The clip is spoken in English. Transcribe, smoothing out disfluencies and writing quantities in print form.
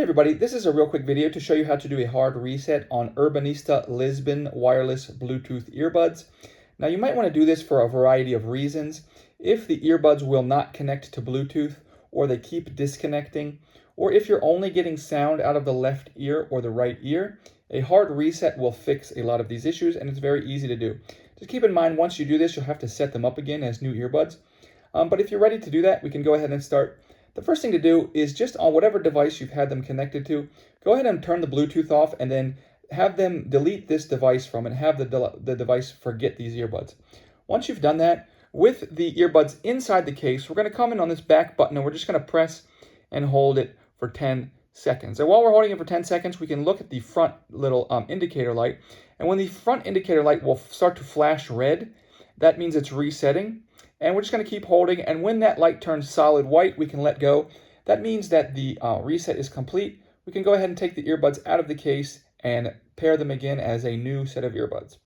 Hey everybody, this is a real quick video to show you how to do a hard reset on Urbanista Lisbon wireless Bluetooth earbuds. Now you might want to do this for a variety of reasons. If the earbuds will not connect to Bluetooth, or they keep disconnecting, or if you're only getting sound out of the left ear or the right ear, a hard reset will fix a lot of these issues, and it's very easy to do. Just keep in mind, once you do this, you'll have to set them up again as new earbuds. But if you're ready to do that, we can go ahead and start. The first thing to do is just on whatever device you've had them connected to, go ahead and turn the Bluetooth off and then have them delete this device from it and have the device forget these earbuds. Once you've done that, with the earbuds inside the case, we're going to come in on this back button and we're just going to press and hold it for 10 seconds. And while we're holding it for 10 seconds, we can look at the front little indicator light. And when the front indicator light will start to flash red, that means it's resetting. And we're just going to keep holding, and when that light turns solid white, we can let go. That means that the reset is complete. We can go ahead and take the earbuds out of the case and pair them again as a new set of earbuds.